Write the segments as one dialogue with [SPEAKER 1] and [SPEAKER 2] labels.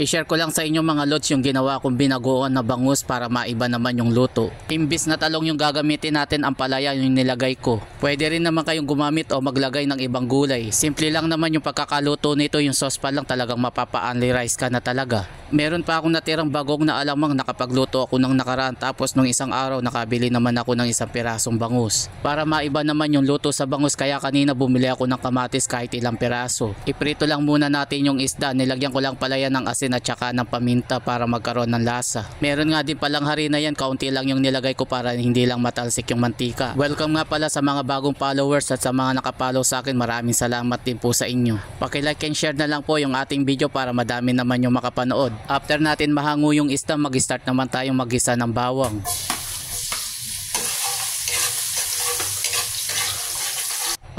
[SPEAKER 1] I-share ko lang sa inyo mga lods yung ginawa kong binagoong na bangus para maiba naman yung luto. Imbis na talong yung gagamitin natin, ang palaya yung nilagay ko. Pwede rin naman kayong gumamit o maglagay ng ibang gulay. Simple lang naman yung pagkakaluto nito, yung sauce pa lang talagang mapapa-only rice ka na talaga. Meron pa akong natirang bagong na alamang nakapagluto ako ng nakaraan, tapos nung isang araw nakabili naman ako ng isang pirasong bangus. Para maiba naman yung luto sa bangus, kaya kanina bumili ako ng kamatis kahit ilang piraso. Iprito lang muna natin yung isda, nilagyan ko lang palaya ng asin at saka ng paminta para magkaroon ng lasa. Meron nga din palang harina yan, kaunti lang yung nilagay ko para hindi lang matalsik yung mantika. Welcome nga pala sa mga bagong followers at sa mga nakapollow sa akin, maraming salamat din po sa inyo. Paki-like and share na lang po yung ating video para madami naman yung makapanood. After natin mahango yung isda, mag-start naman tayong mag-gisa ng bawang.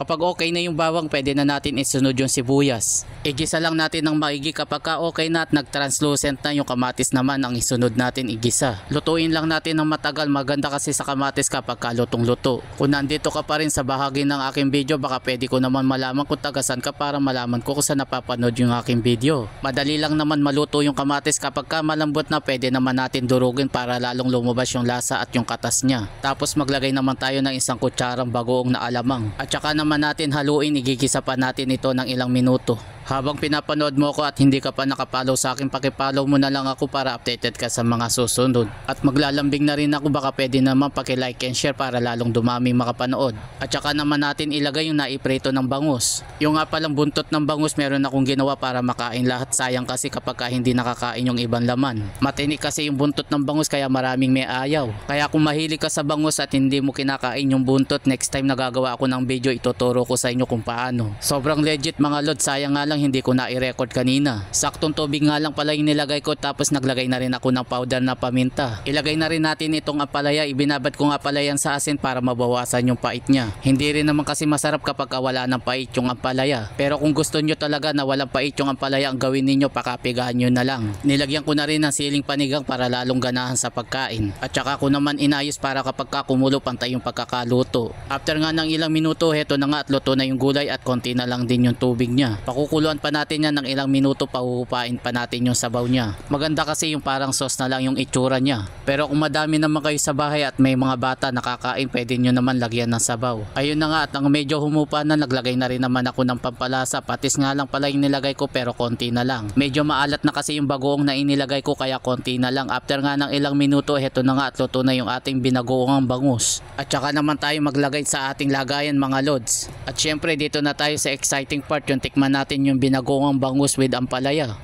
[SPEAKER 1] Kapag okay na yung bawang, pwede na natin isunod yung sibuyas. Igisa lang natin ng maigi. Kapag okay na at nag-translucent na yung kamatis naman, ang isunod natin igisa. Lutuin lang natin ng matagal, maganda kasi sa kamatis kapag kalutong luto. Kung nandito ka pa rin sa bahagi ng aking video, baka pwede ko naman malaman kung tagasan ka para malaman ko kung saan napapanood yung aking video. Madali lang naman maluto yung kamatis, kapag malambot na pwede naman natin durugin para lalong lumabas yung lasa at yung katas niya. Tapos maglagay naman tayo ng isang kutsarang bagoong na alamang. At saka naman natin haluin, igigisa pa natin ito ng ilang minuto. Habang pinapanood mo ko at hindi ka pa nakapollow sa akin, pakipollow mo na lang ako para updated ka sa mga susunod. At maglalambing na rin ako, baka pwede naman paki-like and share para lalong dumaming makapanood. At saka naman natin ilagay yung naiprito ng bangus. Yung nga palang buntot ng bangus, meron akong ginawa para makain lahat. Sayang kasi kapag hindi nakakain yung ibang laman. Matinik kasi yung buntot ng bangus, kaya maraming may ayaw. Kaya kung mahilig ka sa bangus at hindi mo kinakain yung buntot, next time na gagawa ako ng video, ituturo ko sa inyo kung paano. Sobrang legit mga lod, sayang nga lang hindi ko na i-record kanina. Saktong tubig nga lang pala yung nilagay ko, tapos naglagay na rin ako ng powder na paminta. Ilagay na rin natin itong ampalaya. Ibinabad ko nga pala yan sa asin para mabawasan yung pait niya. Hindi rin naman kasi masarap kapag wala ng pait yung ampalaya. Pero kung gusto nyo talaga na walang pait yung ampalaya, ang gawin ninyo, pakapigahan nyo na lang. Nilagyan ko na rin ng siling panigang para lalong ganahan sa pagkain. At saka ko naman inayos para kapag kumulo, pantay yung pagkakaluto. After nga ng ilang minuto, heto na nga at luto na yung gulay at konti na lang din yung tubig niya. Pakukuluan pa natin yan ng ilang minuto, pahuhupain pa natin yung sabaw niya. Maganda kasi yung parang sauce na lang yung itsura niya. Pero kung madami naman kayo sa bahay at may mga bata nakakain, pwede nyo naman lagyan ng sabaw. Ayun na nga, at nang medyo humupa na, naglagay na rin naman ako ng pampalasa. Patis nga lang pala yung nilagay ko, pero konti na lang. Medyo maalat na kasi yung bagoong na inilagay ko, kaya konti na lang. After nga ng ilang minuto, heto na nga at luto na yung ating binagoong bangus. At saka naman tayo maglagay sa ating lagayan mga lods. At syempre dito na tayo sa exciting part, yung tikman natin yung binagoong bangus with ampalaya.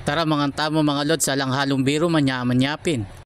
[SPEAKER 1] Tara mga tamo mga lods, salang halong biro, manyapin.